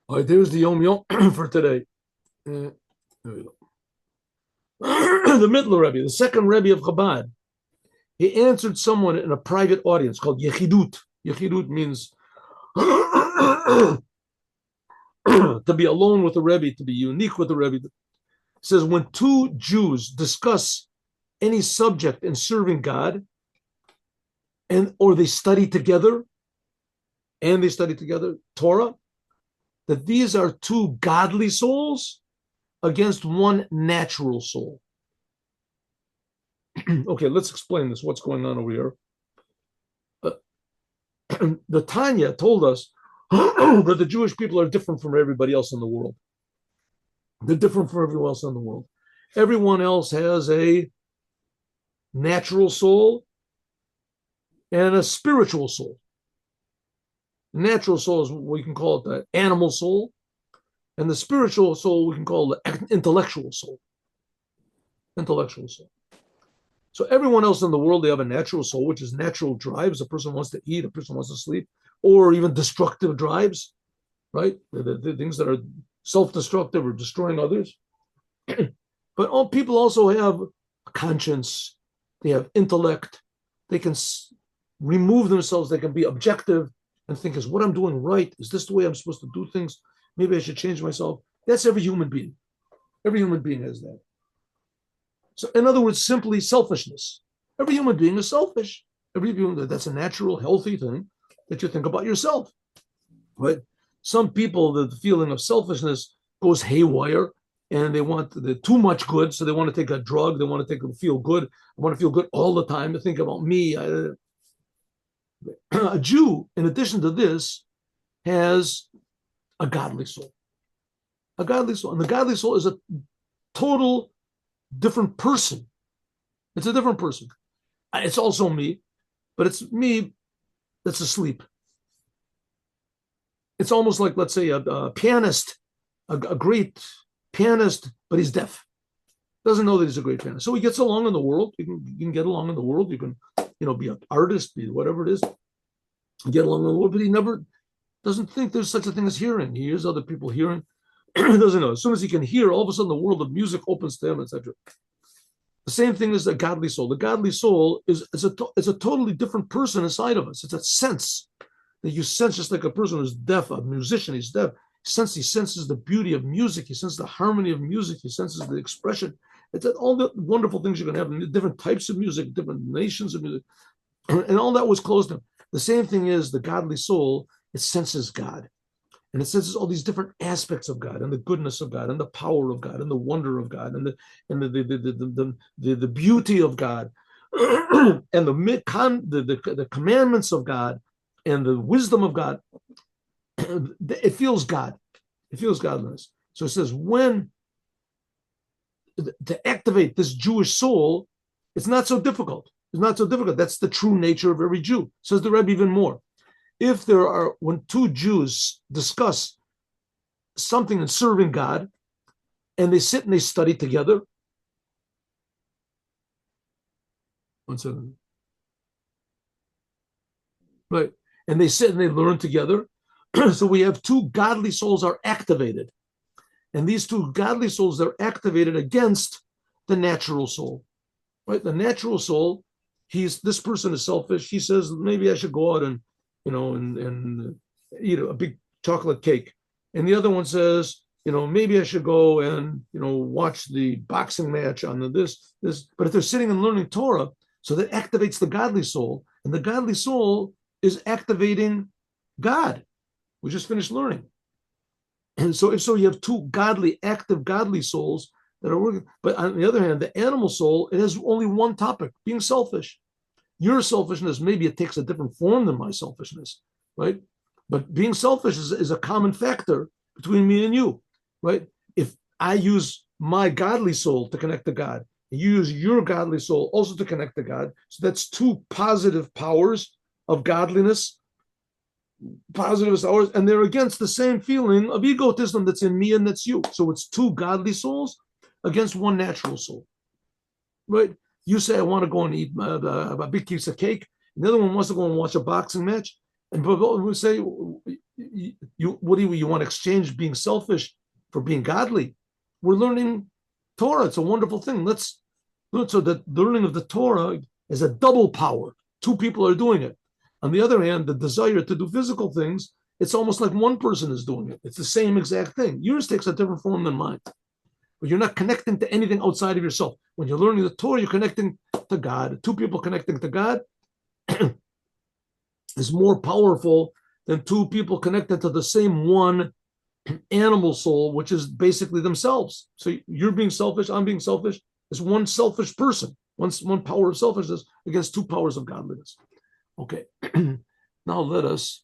All right, there's the Yom Yom for today. There we go. The Middle Rebbe, the second Rebbe of Chabad, he answered someone in a private audience called Yechidut. Yechidut means to be alone with the Rebbe, to be unique with the Rebbe. It says when two Jews discuss any subject in serving God, and or they study together, Torah, that these are two godly souls against one natural soul. Okay, let's explain this. What's going on over here? The Tanya told us that the Jewish people are different from everybody else in the world. They're different from everyone else in the world. Everyone else has a natural soul and a spiritual soul. The natural soul is we can call it the animal soul, and the spiritual soul we can call the intellectual soul. Intellectual soul. So everyone else in the world, they have a natural soul, which is natural drives. A person wants to eat, a person wants to sleep, or even destructive drives, right? The things that are self-destructive or destroying others. But all people also have a conscience. They have intellect. They can remove themselves. They can be objective and think, is what I'm doing right? Is this the way I'm supposed to do things? Maybe I should change myself. That's every human being. Every human being has that. So, in other words, simply selfishness. Every human being is selfish. Every human, that's a natural, healthy thing that you think about yourself. Right? Some people, the feeling of selfishness goes haywire, and they want too much good, so they want to take a drug. They want to feel good. I want to feel good all the time. To think about me. A Jew, in addition to this, has a godly soul. A godly soul, and the godly soul is a total different person. It's a different person. It's also me, but it's me that's asleep. It's almost like, let's say, a pianist, a great pianist, but he's deaf. Doesn't know that he's a great pianist. So he gets along in the world. You can get along in the world. You can, be an artist, be whatever it is. Get along in the world, but he never doesn't think there's such a thing as hearing. He hears other people hearing. He doesn't know. As soon as he can hear, all of a sudden the world of music opens to him, etc. The same thing as the godly soul. The godly soul is a totally different person inside of us. It's a sense that you sense, just like a person who's deaf, a musician, he's deaf. He senses the beauty of music. He senses the harmony of music. He senses the expression. It's all the wonderful things you can have, different types of music, different nations of music, and all that was closed to him. The same thing is the godly soul. It senses God. And it senses all these different aspects of God and the goodness of God and the power of God and the wonder of God and the beauty of God and the commandments of God and the wisdom of God. It feels God. It feels godliness. So it says when to activate this Jewish soul, it's not so difficult. It's not so difficult. That's the true nature of every Jew. Says the Rebbe even more. If when two Jews discuss something in serving God, and they sit and they study together. One second. Right. And they sit and they learn together. So we have two godly souls are activated. And these two godly souls are activated against the natural soul. Right? The natural soul, this person is selfish. He says, maybe I should go out and eat a big chocolate cake. And the other one says, maybe I should go and, watch the boxing match on this. But if they're sitting and learning Torah, so that activates the godly soul, and the godly soul is activating God. We just finished learning. And so if so, you have two active godly souls that are working. But on the other hand, the animal soul, it has only one topic, being selfish. Your selfishness, maybe it takes a different form than my selfishness, right? But being selfish is a common factor between me and you, right? If I use my godly soul to connect to God, and you use your godly soul also to connect to God, so that's two positive powers of godliness, positive powers, and they're against the same feeling of egotism that's in me and that's you. So it's two godly souls against one natural soul, right? You say, I want to go and eat a big piece of cake. And the other one wants to go and watch a boxing match. And we say, You want to exchange being selfish for being godly? We're learning Torah. It's a wonderful thing. Let's look. So the learning of the Torah is a double power. Two people are doing it. On the other hand, the desire to do physical things, it's almost like one person is doing it. It's the same exact thing. Yours takes a different form than mine. But you're not connecting to anything outside of yourself. When you're learning the Torah, you're connecting to God. Two people connecting to God is more powerful than two people connected to the same one animal soul, which is basically themselves. So you're being selfish, I'm being selfish. It's one selfish person, one power of selfishness against two powers of godliness. Okay, now let us